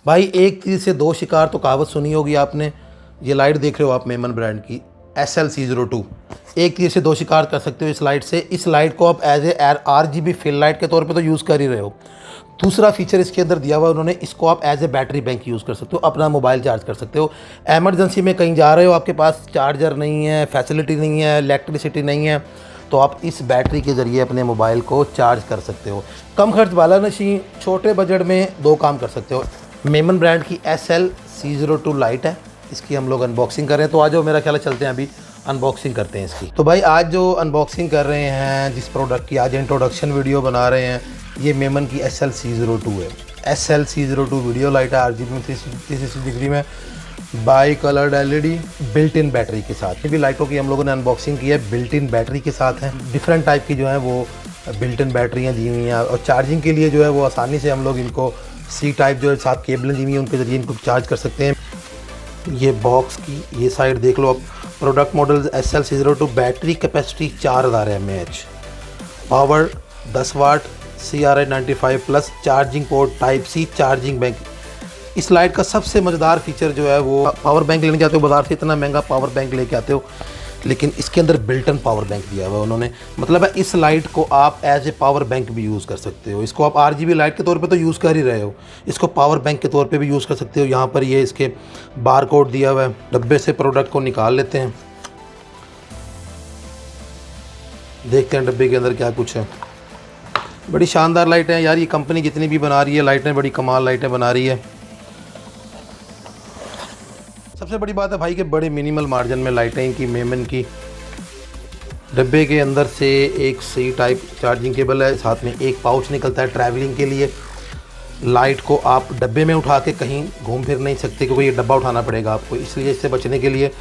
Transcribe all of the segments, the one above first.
भाई एक तीर से दो शिकार तो कहावत सुनी होगी आपने। ये लाइट देख रहे हो आप मेमन ब्रांड की SL-C02। एक तीर से दो शिकार कर सकते हो इस लाइट से। इस लाइट को आप as a RGB fill light के तौर पे तो यूज़ कर ही रहे हो। दूसरा फीचर इसके अंदर दिया हुआ उन्होंने, इसको आप as a battery bank use कर सकते हो, अपना मोबाइल चार्ज कर सकते हो। एमरजेंसी में कहीं जा रहे हो, आपके पास चार्जर नहीं है, फैसिलिटी नहीं है, इलेक्ट्रिसिटी नहीं है, तो आप इस बैटरी के ज़रिए अपने मोबाइल को चार्ज कर सकते हो। कम खर्च वाला नशीं, छोटे बजट में दो काम कर सकते हो। मेमन ब्रांड की SL-C02 लाइट है, इसकी हम लोग अनबॉक्सिंग कर रहे हैं। तो आज जो मेरा ख्याल है चलते हैं अभी अनबॉक्सिंग करते हैं इसकी। तो भाई आज जो अनबॉक्सिंग कर रहे हैं जिस प्रोडक्ट की आज इंट्रोडक्शन वीडियो बना रहे हैं, ये मेमन की SL-C02 है। SL-C02 वीडियो लाइट है RGB 360 डिग्री में, by coloured LED built in battery के साथ। ये भी लाइटों की हम लोगों ने अनबॉक्सिंग की है, बिल्ट इन बैटरी के साथ हैं। डिफरेंट टाइप की जो है वो बिल्ट इन बैटरियाँ दी हुई हैं और चार्जिंग के लिए जो है वो आसानी से हम लोग इनको C टाइप जो है साथ केबलें दी हुई हैं उनके ज़रिए इनको चार्ज कर सकते हैं। ये बॉक्स की ये साइड देख लो आप। Product model SL-C02, battery capacity 4000 mAh, power 10 वाट, CRI 95+, charging port type C, charging bank. इस लाइट का सबसे मज़ेदार फीचर जो है वो पावर बैंक लेने जाते हो बाज़ार से इतना महंगा पावर बैंक लेके आते हो, लेकिन इसके अंदर बिल्ट इन पावर बैंक दिया हुआ है उन्होंने। मतलब है इस लाइट को आप एज ए पावर बैंक भी यूज़ कर सकते हो। इसको आप RGB लाइट के तौर पे तो यूज़ कर ही रहे हो, इसको पावर बैंक के तौर पे भी यूज़ कर सकते हो। यहाँ पर ये इसके बार कोड दिया हुआ है। डब्बे से प्रोडक्ट को निकाल लेते हैं, देखते हैं डब्बे के अंदर क्या कुछ है। बड़ी शानदार लाइट है यार, ये कंपनी जितनी भी बना रही है लाइटें बड़ी कमाल लाइटें बना रही है। सबसे बड़ी बात है भाई कि बड़े मिनिमल मार्जिन में लाइटें की मेमन की। डब्बे के अंदर से एक C टाइप चार्जिंग केबल है, साथ में एक पाउच निकलता है ट्रैवलिंग के लिए। लाइट को आप डब्बे में उठा के कहीं घूम फिर नहीं सकते क्योंकि ये डब्बा उठाना पड़ेगा आपको, इसलिए इससे बचने के लिए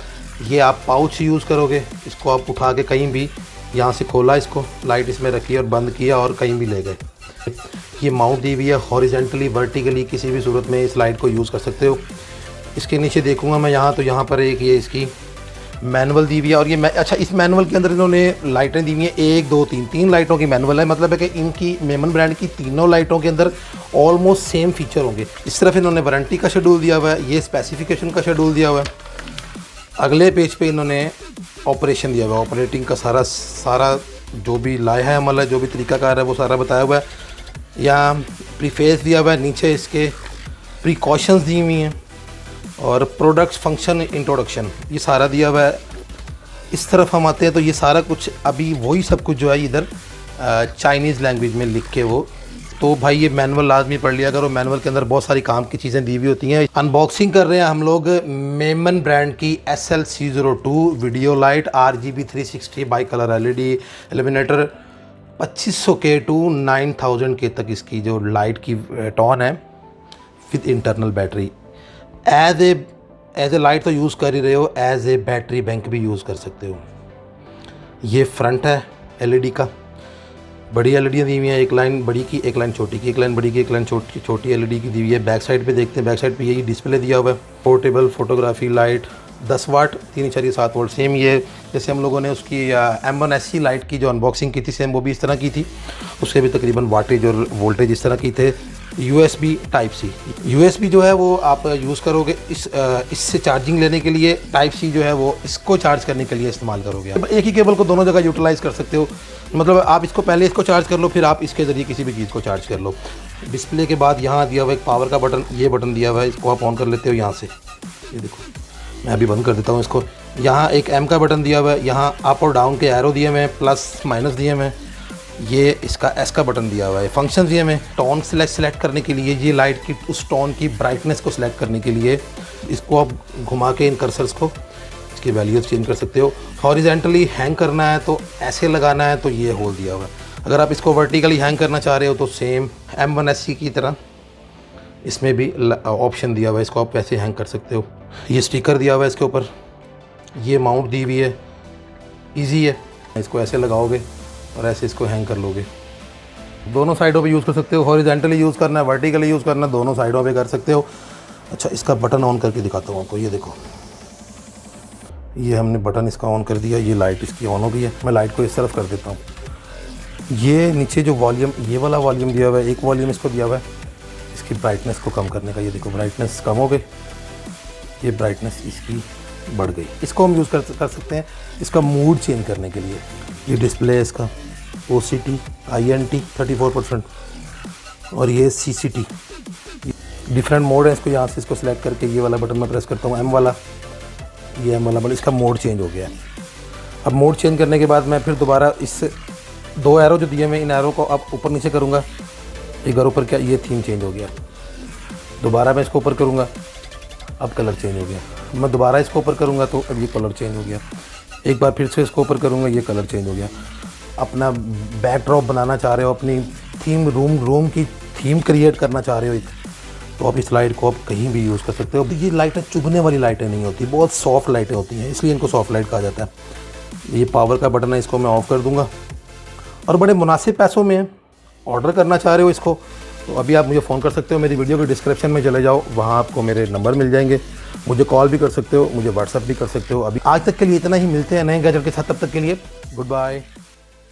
ये आप पाउच यूज़ करोगे। इसको आप उठा के कहीं भी, यहाँ से खोला इसको, लाइट इसमें रखी और बंद किया और कहीं भी ले गए। ये माउंट दी हुई है हॉरिजेंटली वर्टिकली, किसी भी सूरत में इस लाइट को यूज़ कर सकते हो। इसके नीचे देखूंगा मैं यहाँ, तो यहाँ पर एक ये इसकी मैनुअल दी हुई है और ये अच्छा इस मैनुअल के अंदर इन्होंने लाइटें दी हुई हैं 1 2 3 3 लाइटों की मैनुअल है। मतलब है कि इनकी मेमन ब्रांड की तीनों लाइटों के अंदर ऑलमोस्ट सेम फीचर होंगे। इस तरफ इन्होंने वारंटी का शेड्यूल दिया हुआ है, ये स्पेसिफिकेशन का शेड्यूल दिया हुआ है। अगले पेज पे इन्होंने ऑपरेशन दिया हुआ है, ऑपरेटिंग का सारा जो भी लाया है अमल है, जो भी तरीकाकार है वो सारा बताया हुआ है। यहाँ प्रीफेस दिया हुआ है, नीचे इसके प्रिकॉशंस दी हुई हैं और प्रोडक्ट्स फंक्शन इंट्रोडक्शन ये सारा दिया हुआ है। इस तरफ हम आते हैं तो ये सारा कुछ अभी वही सब कुछ जो है इधर चाइनीज़ लैंग्वेज में लिख के वो, तो भाई ये मैनुअल लाजमी पढ़ लिया करो। मैनुअल के अंदर बहुत सारी काम की चीज़ें दी हुई होती हैं। अनबॉक्सिंग कर रहे हैं हम लोग मेमन ब्रांड की SL-C02 video light RGB 360 by colour LED illuminator 2500K to 9000K तक इसकी जो लाइट की टॉन है with internal battery. As a light तो यूज़ कर ही रहे हो, एज ए बैटरी बैंक भी यूज़ कर सकते हो। ये फ्रंट है LED का, बड़ी LED दी हुई है, एक लाइन बड़ी की एक लाइन छोटी की, एक लाइन बड़ी की एक लाइन छोटी LED की दी हुई है। बैक साइड पे देखते हैं, बैक साइड पे यही डिस्प्ले दिया हुआ है। पोर्टेबल फोटोग्राफी लाइट 10 वाट 3.7 वोल्ट। सेम ये जैसे हम लोगों ने उसकी M1SC लाइट की जो अनबॉक्सिंग की थी सेम वो भी इस तरह की थी, उससे भी तकरीबन वाटेज और वोल्टेज इस तरह की थे। USB टाइप C, USB जो है वो आप यूज़ करोगे इससे चार्जिंग लेने के लिए, टाइप C जो है वो इसको चार्ज करने के लिए इस्तेमाल करोगे। एक ही केबल को दोनों जगह यूटिलाइज़ कर सकते हो। मतलब आप इसको पहले इसको चार्ज कर लो, फिर आप इसके ज़रिए किसी भी चीज़ को चार्ज कर लो। डिस्प्ले के बाद यहाँ दिया हुआ एक पावर का बटन, ये बटन दिया हुआ है, इसको आप ऑन कर लेते हो यहाँ से। ये देखो मैं अभी बंद कर देता हूँ इसको। यहाँ एक M का बटन दिया हुआ है, यहाँ अप और डाउन के एरो दिए हुए हैं, प्लस माइनस दिए हुए हैं। ये इसका S का बटन दिया हुआ है। फंक्शन दिए हमें टोन सेलेक्ट करने के लिए, ये लाइट की उस टोन की ब्राइटनेस को सिलेक्ट करने के लिए इसको आप घुमा के इन कर्सर्स को इसकी वैल्यूज चेंज कर सकते हो। हॉरिजेंटली हैंग करना है तो ऐसे लगाना है तो ये होल दिया हुआ है। अगर आप इसको वर्टिकली हैंग करना चाह रहे हो तो सेम M1SC की तरह इसमें भी ऑप्शन दिया हुआ है, इसको आप वैसे हैंग कर सकते हो। ये स्टिकर दिया हुआ है इसके ऊपर, ये माउंट दी हुई है, ईजी है। इसको ऐसे लगाओगे और ऐसे इसको हैंग कर लोगे। दोनों साइडों पे यूज़ कर सकते हो, हॉरिजेंटली यूज़ करना है, वर्टिकली यूज़ करना है, दोनों साइडों पे कर सकते हो। अच्छा इसका बटन ऑन करके दिखाता हूँ आपको। ये देखो, ये हमने बटन इसका ऑन कर दिया, ये लाइट इसकी ऑन हो गई है। मैं लाइट को इस तरफ कर देता हूँ। ये नीचे जो वॉल्यूम, ये वाला वॉल्यूम दिया हुआ है, एक वॉल्यूम इसको दिया हुआ है, इसकी ब्राइटनेस को कम करने का। ये देखो ब्राइटनेस कम हो गई, ये ब्राइटनेस इसकी बढ़ गई। इसको हम यूज़ कर सकते हैं इसका मूड चेंज करने के लिए। ये डिस्प्ले है इसका OCT INT 34% और ये CCT। डिफरेंट मोड है इसको, यहाँ से इसको सिलेक्ट करके ये वाला बटन मैं प्रेस करता हूँ M वाला, ये M वाला बटन, इसका मोड चेंज हो गया है। अब मोड चेंज करने के बाद मैं फिर दोबारा इससे 2 एरो जो दिए मैं इन एरो को अब ऊपर नीचे करूँगा, एक बार ऊपर क्या, ये थीम चेंज हो गया। दोबारा मैं इसको ऊपर करूँगा, अब कलर चेंज हो गया। मैं दोबारा इसको ऊपर करूँगा तो अब ये कलर चेंज हो गया। एक बार फिर से इसको ऊपर करूँगा, ये कलर चेंज हो गया। अपना बैकड्रॉप बनाना चाह रहे हो, अपनी थीम रूम की थीम क्रिएट करना चाह रहे हो तो आप इस लाइट को आप कहीं भी यूज़ कर सकते हो। ये लाइटें चुभने वाली लाइटें नहीं होती, बहुत सॉफ्ट लाइटें होती हैं, इसलिए इनको सॉफ्ट लाइट कहा जाता है। ये पावर का बटन है, इसको मैं ऑफ़ कर दूँगा। और बड़े मुनासिब पैसों में ऑर्डर करना चाह रहे हो इसको तो अभी आप मुझे फ़ोन कर सकते हो। मेरी वीडियो के डिस्क्रिप्शन में चले जाओ, वहाँ आपको मेरे नंबर मिल जाएंगे। मुझे कॉल भी कर सकते हो, मुझे व्हाट्सअप भी कर सकते हो। अभी आज तक के लिए इतना ही, मिलते हैं नए गैजेट के साथ, तब तक के लिए गुड बाय।